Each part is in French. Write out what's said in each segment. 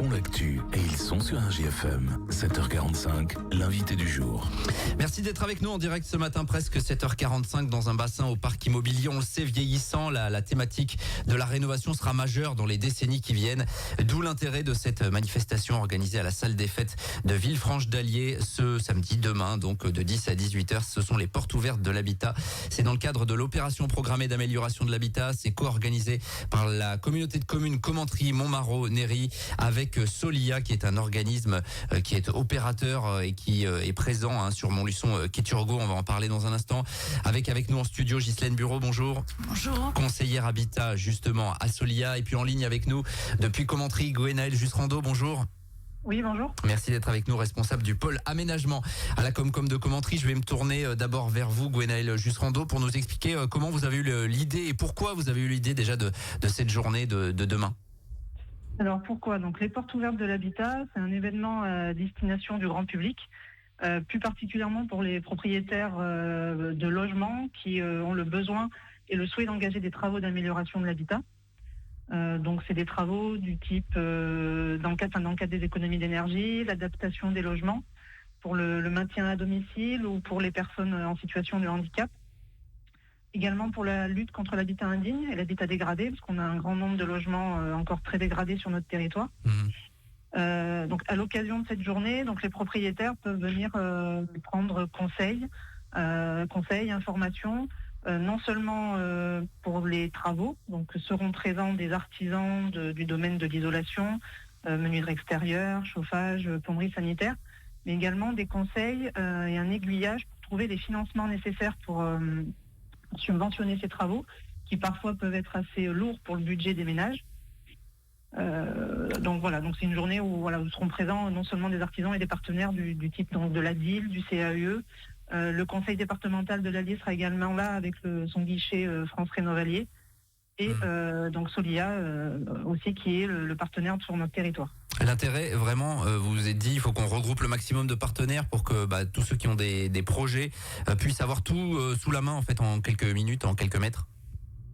font l'actu et ils sont sur RJFM. 7h45, l'invité du jour. Merci d'être avec nous en direct ce matin, presque 7h45 dans un bassin au parc immobilier. On le sait, vieillissant, la thématique de la rénovation sera majeure dans les décennies qui viennent. D'où l'intérêt de cette manifestation organisée à la salle des fêtes de Villefranche-d'Allier ce samedi, demain, donc de 10 à 18h. Ce sont les portes ouvertes de l'habitat. C'est dans le cadre de l'opération programmée d'amélioration de l'habitat. C'est co-organisé par la communauté de communes Commentry, Montmarault-Néry avec Solia, qui est un organisme qui est opérateur et qui est présent sur Montluçon, Quai-Turgot. On va en parler dans un instant. Avec nous en studio, Ghislaine Bureau, bonjour. Bonjour. Conseillère habitat justement à Solia. Et puis en ligne avec nous depuis Commentry, Gwenaëlle Jusserando, bonjour. Oui, bonjour. Merci d'être avec nous, responsable du pôle aménagement à la Comcom de Commentry. Je vais me tourner d'abord vers vous, Gwenaëlle Jusserando, pour nous expliquer comment vous avez eu l'idée et pourquoi vous avez eu l'idée déjà de cette journée de demain. Alors pourquoi ? Donc les portes ouvertes de l'habitat, c'est un événement à destination du grand public, plus particulièrement pour les propriétaires de logements qui ont le besoin et le souhait d'engager des travaux d'amélioration de l'habitat. Donc c'est des travaux du type dans le cadre des économies d'énergie, l'adaptation des logements pour le maintien à domicile ou pour les personnes en situation de handicap. Également pour la lutte contre l'habitat indigne et l'habitat dégradé, parce qu'on a un grand nombre de logements encore très dégradés sur notre territoire. Donc à l'occasion de cette journée, donc les propriétaires peuvent venir prendre conseil, information, non seulement pour les travaux, donc seront présents des artisans du domaine de l'isolation, menuiserie extérieure, chauffage, plomberie sanitaire, mais également des conseils et un aiguillage pour trouver les financements nécessaires pour subventionner ces travaux, qui parfois peuvent être assez lourds pour le budget des ménages. Donc c'est une journée où seront présents non seulement des artisans et des partenaires du type donc, de l'ADIL, du CAE. Le conseil départemental de l'Allier sera également là avec son guichet France Rénovalier. Et donc Solia aussi, qui est le partenaire sur notre territoire. L'intérêt, vraiment, vous vous êtes dit, il faut qu'on regroupe le maximum de partenaires pour que tous ceux qui ont des projets puissent avoir tout sous la main en fait en quelques minutes, en quelques mètres.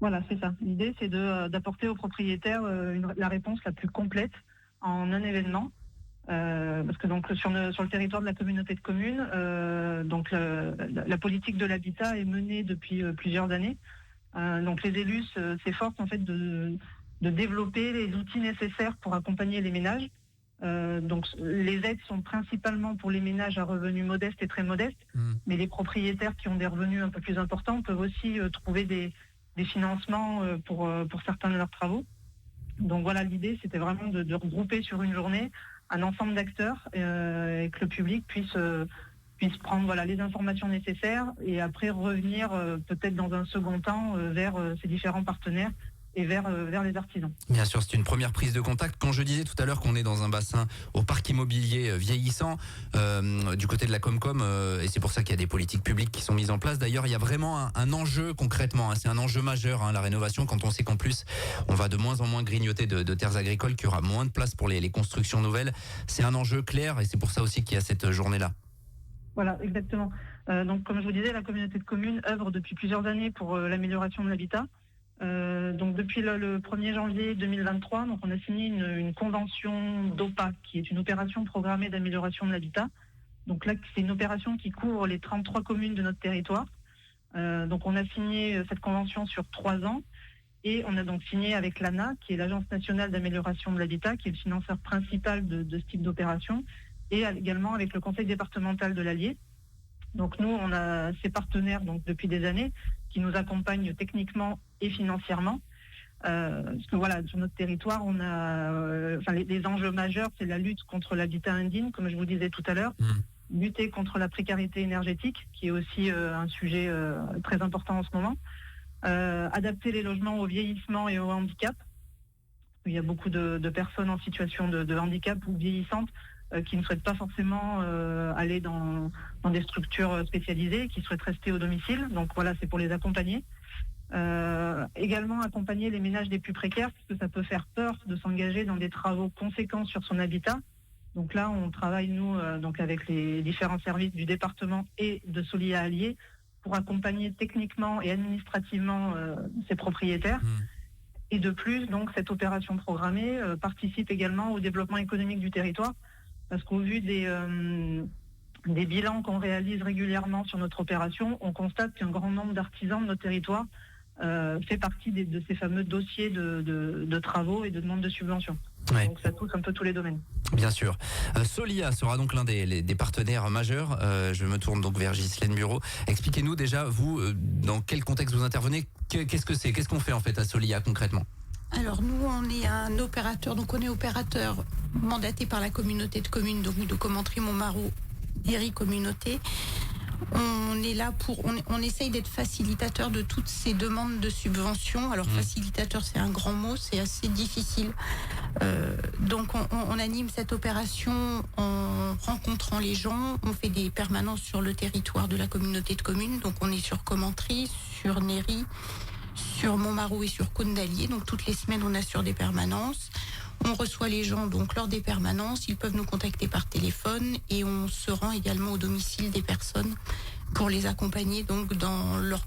Voilà, c'est ça. L'idée, c'est d'apporter aux propriétaires la réponse la plus complète en un événement. Parce que donc sur le territoire de la communauté de communes, la politique de l'habitat est menée depuis plusieurs années. Donc les élus s'efforcent en fait de développer les outils nécessaires pour accompagner les ménages. Donc les aides sont principalement pour les ménages à revenus modestes et très modestes, mais les propriétaires qui ont des revenus un peu plus importants peuvent aussi trouver des financements pour certains de leurs travaux. Donc voilà, l'idée c'était vraiment de regrouper sur une journée un ensemble d'acteurs et que le public puisse prendre les informations nécessaires et après revenir peut-être dans un second temps vers ces différents partenaires et vers les artisans. Bien sûr, c'est une première prise de contact. Quand je disais tout à l'heure qu'on est dans un bassin au parc immobilier vieillissant, du côté de la Comcom, et c'est pour ça qu'il y a des politiques publiques qui sont mises en place. D'ailleurs, il y a vraiment un enjeu concrètement, c'est un enjeu majeur, la rénovation, quand on sait qu'en plus, on va de moins en moins grignoter de terres agricoles, qu'il y aura moins de place pour les constructions nouvelles. C'est un enjeu clair et c'est pour ça aussi qu'il y a cette journée-là. Voilà, exactement. Donc, comme je vous disais, la communauté de communes œuvre depuis plusieurs années pour l'amélioration de l'habitat. Donc depuis le 1er janvier 2023, donc on a signé une convention d'OPA, qui est une opération programmée d'amélioration de l'habitat. Donc là, c'est une opération qui couvre les 33 communes de notre territoire. Donc on a signé cette convention sur 3 ans et on a donc signé avec l'ANA, qui est l'Agence nationale d'amélioration de l'habitat, qui est le financeur principal de ce type d'opération, et également avec le conseil départemental de l'Allier. Donc nous, on a ces partenaires donc depuis des années qui nous accompagnent techniquement et financièrement. Parce que sur notre territoire, on a les enjeux majeurs, c'est la lutte contre l'habitat indigne, comme je vous disais tout à l'heure, lutter contre la précarité énergétique, qui est aussi un sujet très important en ce moment, adapter les logements au vieillissement et au handicap. Il y a beaucoup de personnes en situation de handicap ou vieillissantes qui ne souhaitent pas forcément aller dans des structures spécialisées, qui souhaitent rester au domicile. Donc c'est pour les accompagner. Également accompagner les ménages les plus précaires, parce que ça peut faire peur de s'engager dans des travaux conséquents sur son habitat. Donc là, on travaille, nous, avec les différents services du département et de Solia Allier pour accompagner techniquement et administrativement ces propriétaires. Et de plus, donc, cette opération programmée participe également au développement économique du territoire, parce qu'au vu des bilans qu'on réalise régulièrement sur notre opération, on constate qu'un grand nombre d'artisans de notre territoire fait partie de ces fameux dossiers de travaux et de demande de subventions. Ouais. Donc ça touche un peu tous les domaines. Bien sûr. Solia sera donc l'un des partenaires majeurs. Je me tourne donc vers Ghislaine Bureau. Expliquez-nous déjà, vous, dans quel contexte vous intervenez. Qu'est-ce que c'est ? Qu'est-ce qu'on fait en fait à Solia concrètement ? Alors nous, on est un opérateur, donc on est opérateur mandaté par la communauté de communes, donc de Commentry, Montmarault, Héry Communauté. On est là on essaye d'être facilitateur de toutes ces demandes de subventions. Alors facilitateur, c'est un grand mot, c'est assez difficile. Donc on anime cette opération en rencontrant les gens. On fait des permanences sur le territoire de la communauté de communes. Donc on est sur Commentry, sur Néry, sur Montmarault et sur Cône d'Allier. Donc toutes les semaines, on assure des permanences. On reçoit les gens donc lors des permanences. Ils peuvent nous contacter par téléphone et on se rend également au domicile des personnes pour les accompagner donc dans leur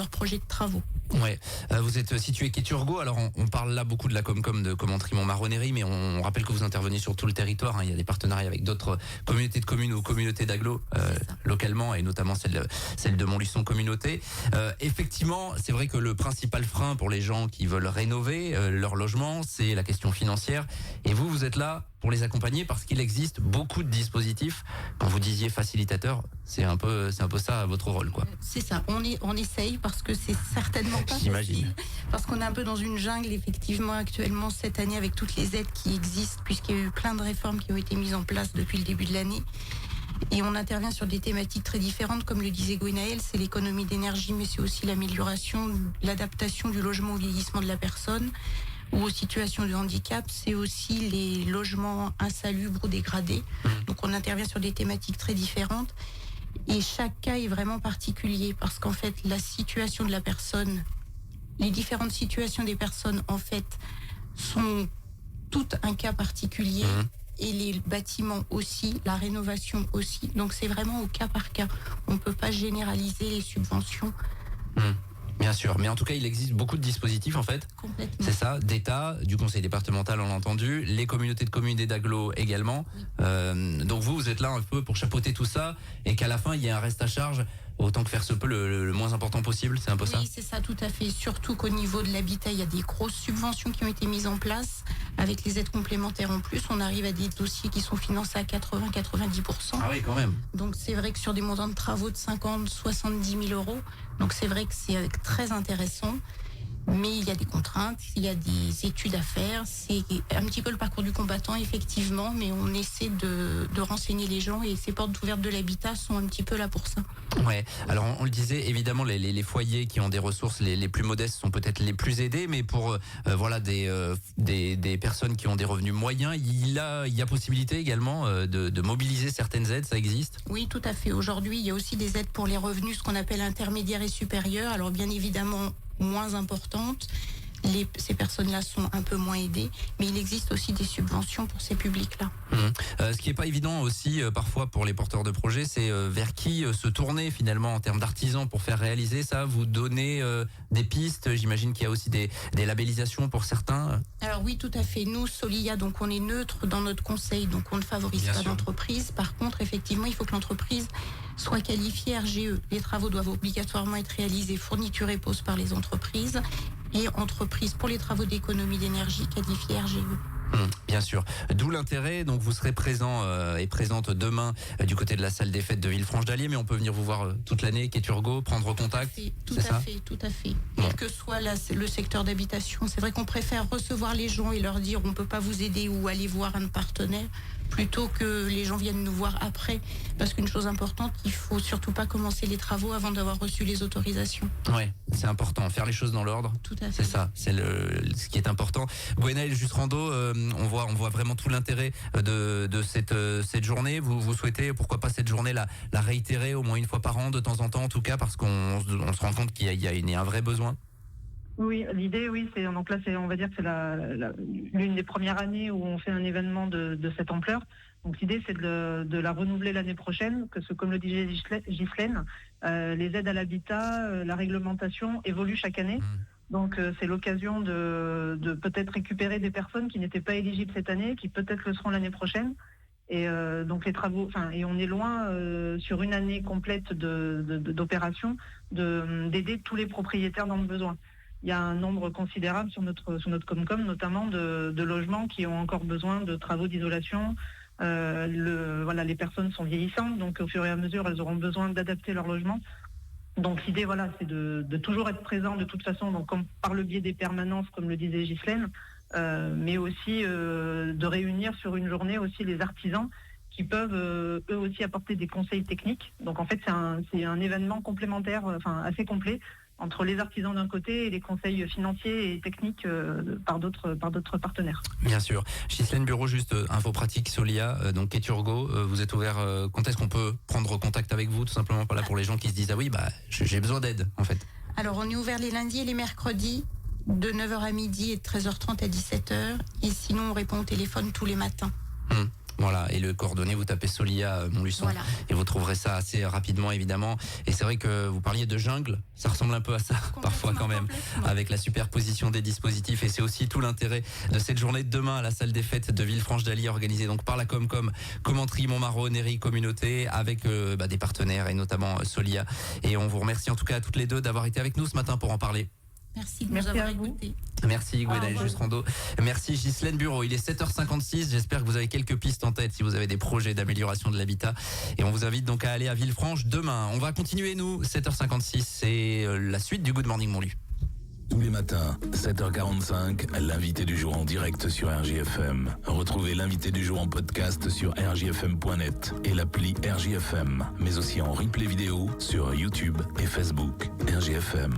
projet de travaux. Ouais. Vous êtes situé Quai-Turgot. Alors on parle là beaucoup de la Comcom de Commentry Montmarault-Néry, mais on rappelle que vous intervenez sur tout le territoire. Il y a des partenariats avec d'autres communautés de communes ou communautés d'agglo localement, et notamment celle de Montluçon Communauté. Effectivement, c'est vrai que le principal frein pour les gens qui veulent rénover leur logement, c'est la question financière. Et vous êtes là pour les accompagner parce qu'il existe beaucoup de dispositifs. Quand vous disiez facilitateur, c'est un peu ça votre rôle, quoi. C'est ça. On essaye parce que c'est certainement pas J'imagine. facile. Parce qu'on est un peu dans une jungle effectivement actuellement cette année avec toutes les aides qui existent, puisqu'il y a eu plein de réformes qui ont été mises en place depuis le début de l'année. Et on intervient sur des thématiques très différentes, comme le disait Gwenaël, c'est l'économie d'énergie, mais c'est aussi l'amélioration, l'adaptation du logement au vieillissement de la personne ou aux situations de handicap, c'est aussi les logements insalubres ou dégradés. Donc on intervient sur des thématiques très différentes et chaque cas est vraiment particulier parce qu'en fait la situation de la personne, les différentes situations des personnes en fait sont toutes un cas particulier et les bâtiments aussi, la rénovation aussi. Donc c'est vraiment au cas par cas. On ne peut pas généraliser les subventions. Bien sûr, mais en tout cas, il existe beaucoup de dispositifs en fait. Complètement. C'est ça, d'État, du conseil départemental, on l'a entendu, les communautés de communes et d'agglo également. Donc vous êtes là un peu pour chapeauter tout ça et qu'à la fin, il y ait un reste à charge, autant que faire se peut le moins important possible, c'est un peu ça ? Oui, c'est ça, tout à fait. Surtout qu'au niveau de l'habitat, il y a des grosses subventions qui ont été mises en place. Avec les aides complémentaires en plus, on arrive à des dossiers qui sont financés à 80-90%. Ah oui, quand même. Donc c'est vrai que sur des montants de travaux de 50-70 000 euros, donc c'est vrai que c'est très intéressant. Mais il y a des contraintes, il y a des études à faire. C'est un petit peu le parcours du combattant, effectivement, mais on essaie de renseigner les gens et ces portes ouvertes de l'habitat sont un petit peu là pour ça. Ouais. Alors on le disait, évidemment, les foyers qui ont des ressources les plus modestes sont peut-être les plus aidés, mais pour des personnes qui ont des revenus moyens, il y a possibilité également de mobiliser certaines aides, ça existe ? Oui, tout à fait. Aujourd'hui, il y a aussi des aides pour les revenus, ce qu'on appelle intermédiaires et supérieurs. Alors bien évidemment, moins importantes. Ces personnes-là sont un peu moins aidées, mais il existe aussi des subventions pour ces publics-là. Ce qui n'est pas évident aussi parfois pour les porteurs de projets, c'est vers qui se tourner finalement en termes d'artisans pour faire réaliser ça. Vous donnez des pistes, j'imagine qu'il y a aussi des labellisations pour certains. Alors oui, tout à fait. Nous, Solia, donc on est neutre dans notre conseil, donc on ne favorise pas l'entreprise. Par contre, effectivement, il faut que l'entreprise soit qualifiée RGE. Les travaux doivent obligatoirement être réalisés fourniture et pose par les entreprises et entreprises pour les travaux d'économie d'énergie qualifiées RGE. Bien sûr. D'où l'intérêt. Donc vous serez présent et présente demain du côté de la salle des fêtes de Villefranche-d'Allier, mais on peut venir vous voir toute l'année, Quai-Turgot, prendre contact. Tout à fait. Quel que soit le secteur d'habitation, c'est vrai qu'on préfère recevoir les gens et leur dire on peut pas vous aider ou aller voir un partenaire plutôt que les gens viennent nous voir après. Parce qu'une chose importante, il faut surtout pas commencer les travaux avant d'avoir reçu les autorisations. Ouais, c'est important. Faire les choses dans l'ordre. Tout à fait. C'est ça, c'est ce qui est important. Gwenaël Justrando, on voit vraiment tout l'intérêt de cette journée. Vous souhaitez, pourquoi pas cette journée la réitérer au moins une fois par an, de temps en temps en tout cas, parce qu'on se rend compte qu'il y a un vrai besoin. Oui, l'idée, oui, c'est donc là, on va dire que c'est l'une des premières années où on fait un événement de cette ampleur. Donc l'idée, c'est de la renouveler l'année prochaine, comme le disait Ghislaine, les aides à l'habitat, la réglementation évolue chaque année. Donc c'est l'occasion de peut-être récupérer des personnes qui n'étaient pas éligibles cette année, qui peut-être le seront l'année prochaine. Et donc les travaux, et on est loin sur une année complète d'opération d'aider tous les propriétaires dans le besoin. Il y a un nombre considérable sur notre Comcom, notamment de logements qui ont encore besoin de travaux d'isolation. Les personnes sont vieillissantes, donc au fur et à mesure, elles auront besoin d'adapter leur logement. Donc l'idée, c'est de toujours être présent de toute façon, donc par le biais des permanences, comme le disait Ghislaine, mais aussi de réunir sur une journée aussi les artisans qui peuvent eux aussi apporter des conseils techniques. Donc en fait, c'est un événement complémentaire, assez complet, entre les artisans d'un côté et les conseils financiers et techniques par d'autres partenaires. Bien sûr. Ghislaine Bureau, juste info pratique, Solia, donc Keturgo, vous êtes ouvert, quand est-ce qu'on peut prendre contact avec vous, tout simplement, pas là pour les gens qui se disent ah oui, j'ai besoin d'aide en fait. Alors on est ouvert les lundis et les mercredis de 9h à midi et de 13h30 à 17h, et sinon on répond au téléphone tous les matins. Voilà, et le coordonné, vous tapez Solia Montluçon, voilà. Et vous trouverez ça assez rapidement, évidemment. Et c'est vrai que vous parliez de jungle, ça ressemble un peu à ça, parfois quand même, avec la superposition des dispositifs. Et c'est aussi tout l'intérêt de cette journée de demain à la salle des fêtes de Villefranche-d'Allier, organisée donc par la Comcom, Commentry, Montmarault, Néry, Communauté, avec des partenaires et notamment Solia. Et on vous remercie en tout cas à toutes les deux d'avoir été avec nous ce matin pour en parler. Merci de nous avoir écoutés. Merci Gwenaëlle Justrando. Merci Ghislaine Bureau. Il est 7h56. J'espère que vous avez quelques pistes en tête si vous avez des projets d'amélioration de l'habitat. Et on vous invite donc à aller à Villefranche demain. On va continuer nous, 7h56. C'est la suite du Good Morning Montlu. Tous les matins, 7h45, l'invité du jour en direct sur RJFM. Retrouvez l'invité du jour en podcast sur rjfm.net et l'appli RJFM, mais aussi en replay vidéo sur YouTube et Facebook. RJFM.